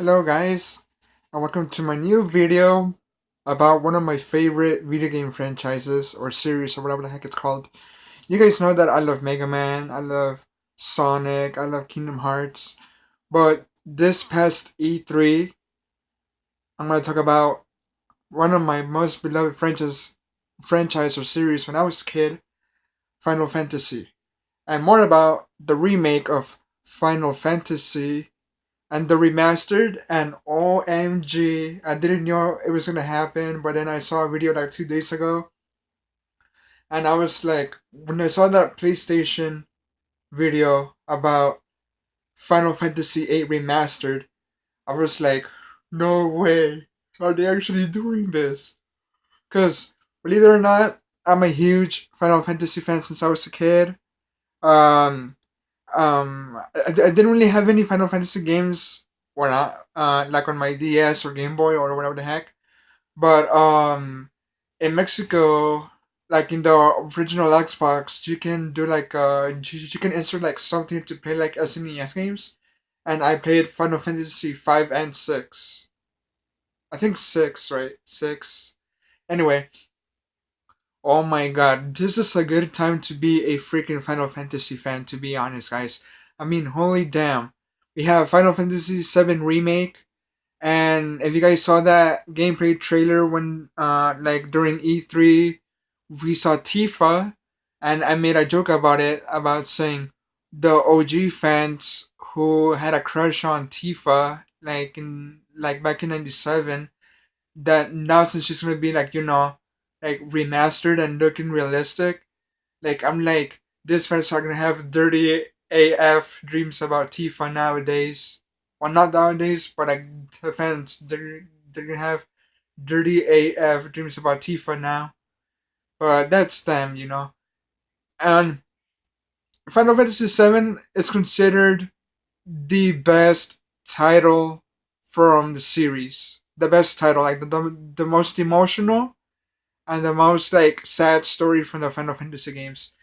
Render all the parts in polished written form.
Hello guys, and welcome to my new video about one of my favorite video game franchises or series or whatever the heck it's called. You guys know that I love Mega Man, I love Sonic, I love Kingdom Hearts, but this past E3, I'm going to talk about one of my most beloved franchise or series when I was a kid, Final Fantasy, and more about the remake of Final Fantasy and the remastered, and OMG, I didn't know it was gonna happen, but then I saw a video like 2 days ago, and I was like, when I saw that PlayStation video about Final Fantasy 8 remastered, I was like, no way, are they actually doing this? Because, believe it or not, I'm a huge Final Fantasy fan since I was a kid. Um, I didn't really have any Final Fantasy games or not, like on my DS or Game Boy or whatever the heck. But in Mexico, like in the original Xbox, you can do like you can insert like something to play like SNES games, and I played Final Fantasy 5 and 6. I think 6, right? 6. Anyway, oh my god, this is a good time to be a freaking Final Fantasy fan, to be honest, guys. I mean, holy damn. We have Final Fantasy 7 Remake, and if you guys saw that gameplay trailer when, like, during E3, we saw Tifa, and I made a joke about it, about saying the OG fans who had a crush on Tifa, like, back in 97, that now since she's gonna be like remastered and looking realistic, like I'm like these fans are gonna have dirty AF dreams about Tifa nowadays. Well, not nowadays, but like the fans, they're gonna have dirty AF dreams about Tifa now. But that's them. And Final Fantasy VII is considered the best title from the series. The best title, like the most emotional and the most like sad story from the Final Fantasy games.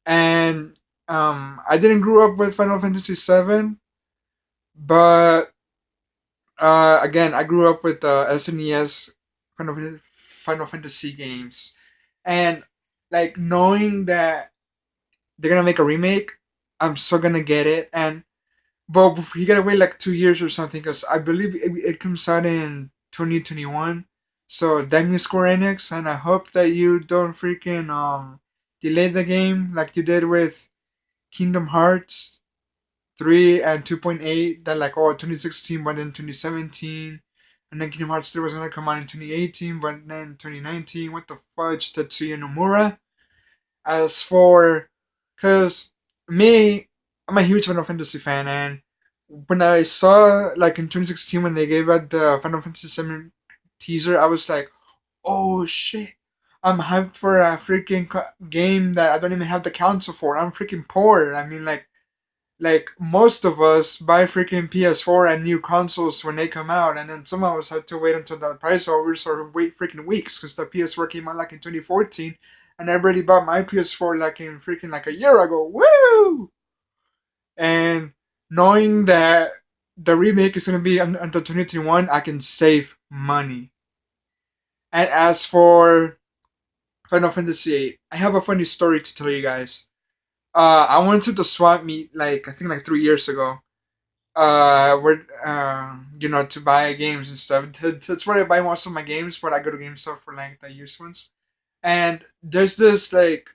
And I didn't grow up with Final Fantasy VII, but again, I grew up with the SNES Final Fantasy games, and like knowing that they're gonna make a remake, I'm so gonna get it. And but you gotta wait like 2 years or something because I believe it comes out in 2021. So damn you, Square Enix, and I hope that you don't freaking delay the game like you did with Kingdom Hearts 3 and 2.8. That like 2016, but then 2017, and then Kingdom Hearts 3 was gonna come out in 2018, but then 2019. What the fudge, Tetsuya Nomura? As for, cause me, I'm a huge Final Fantasy fan, and when I saw like in 2016 when they gave out the Final Fantasy 7 teaser, I was like, oh shit. I'm hyped for a freaking game that I don't even have the console for. I'm freaking poor. I mean, like most of us buy freaking PS4 and new consoles when they come out, and then some of us had to wait until the price overs or wait freaking weeks because the PS4 came out like in 2014, and I already bought my PS4 like in freaking like a year ago. Woo! And knowing that the remake is gonna be until 2021, I can save money. And as for Final Fantasy 8, I have a funny story to tell you guys. I went to the swap meet like I think like 3 years ago. Where to buy games and stuff. That's where I buy most of my games, but I go to GameStop for like the used ones. And there's this like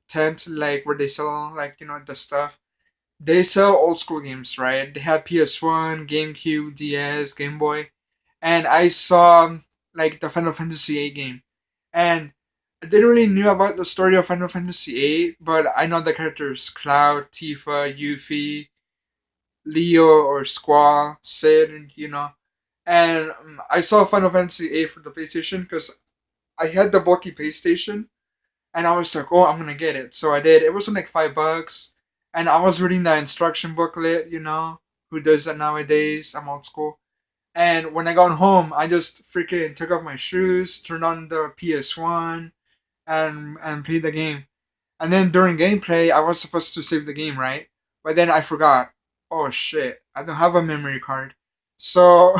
tent like where they sell like the stuff. They sell old school games, right? They have PS1, GameCube, DS, Game Boy, and I saw like the Final Fantasy 8 game, and I didn't really knew about the story of Final Fantasy 8, but I know the characters Cloud, Tifa, Yuffie, Leo or Squall, Sid, and I saw Final Fantasy 8 for the PlayStation because I had the bulky PlayStation, and I was like, oh, I'm gonna get it. So I did. It was like $5, and I was reading the instruction booklet. Who does that nowadays? I'm old school. And when I got home, I just freaking took off my shoes, turned on the PS1, and played the game. And then during gameplay, I was supposed to save the game, right? But then I forgot. Oh shit! I don't have a memory card. So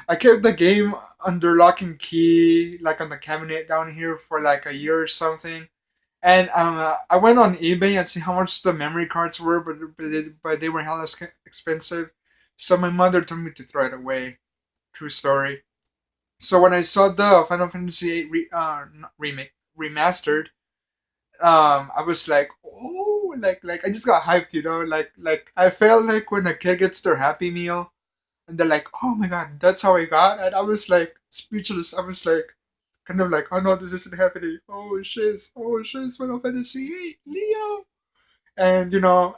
I kept the game under lock and key, like on the cabinet down here for like a year or something. And I went on eBay and see how much the memory cards were, but they were hella expensive. So my mother told me to throw it away. True story. So when I saw the Final Fantasy VIII remake remastered, I was like, oh, like I just got hyped, like I felt like when a kid gets their Happy Meal and they're like, oh my god, that's how I got, and I was like speechless. I was like, kind of like, oh no, this isn't happening. Oh shit, Final Fantasy VIII, Leo. And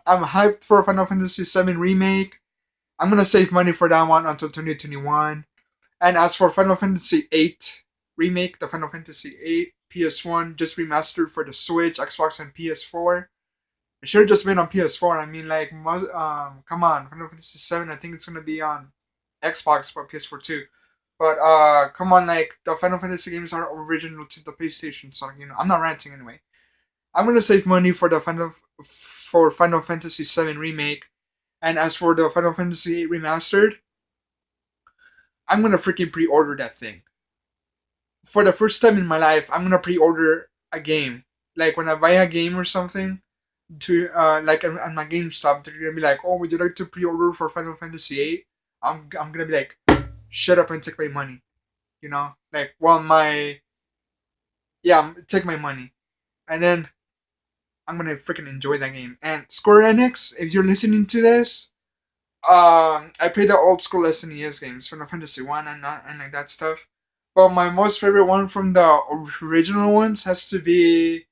I'm hyped for Final Fantasy VII remake. I'm gonna save money for that one until 2021. And as for Final Fantasy VIII remake, the Final Fantasy VIII PS1 just remastered for the Switch, Xbox, and PS4. It should have just been on PS4. I mean, like, come on, Final Fantasy VII. I think it's gonna be on Xbox, but PS4 too. But come on, like the Final Fantasy games are original to the PlayStation, so I'm not ranting anyway. I'm gonna save money for the Final Fantasy VII remake, and as for the Final Fantasy VIII remastered, I'm gonna freaking pre-order that thing. For the first time in my life, I'm gonna pre-order a game. Like when I buy a game or something, to like on my GameStop, they're gonna be like, "Oh, would you like to pre-order for Final Fantasy VIII?" I'm gonna be like, "Shut up and take my money," like well my yeah, take my money, and then I'm gonna freaking enjoy that game. And Square Enix, if you're listening to this, I play the old school SNES games, Final Fantasy One and like that stuff. But my most favorite one from the original ones has to be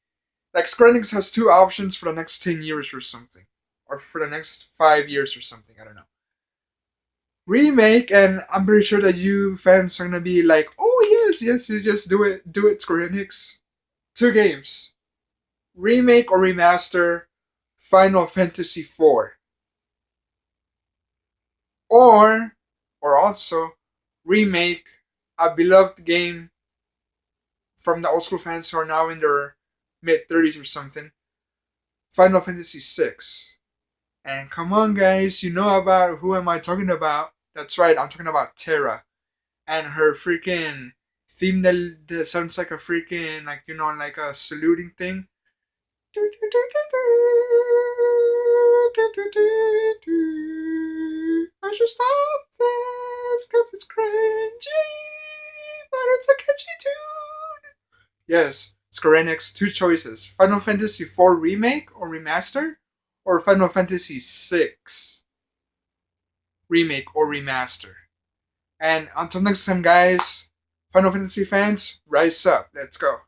like Square Enix has two options for the next 10 years or something, or for the next 5 years or something. I don't know. Remake, and I'm pretty sure that you fans are gonna be like, "Oh yes, just do it, Square Enix." Two games, remake or remaster, Final Fantasy IV, or also remake a beloved game from the old school fans who are now in their mid 30s or something, Final Fantasy VI. And come on, guys, you know about who am I talking about? That's right, I'm talking about Terra and her freaking theme that sounds like a freaking like a saluting thing. I should stop this because it's cringy, but it's a catchy tune. Yes, Square Enix, two choices: Final Fantasy IV remake or remaster, or Final Fantasy VI remake or remaster. And until next time, guys, Final Fantasy fans, rise up. Let's go.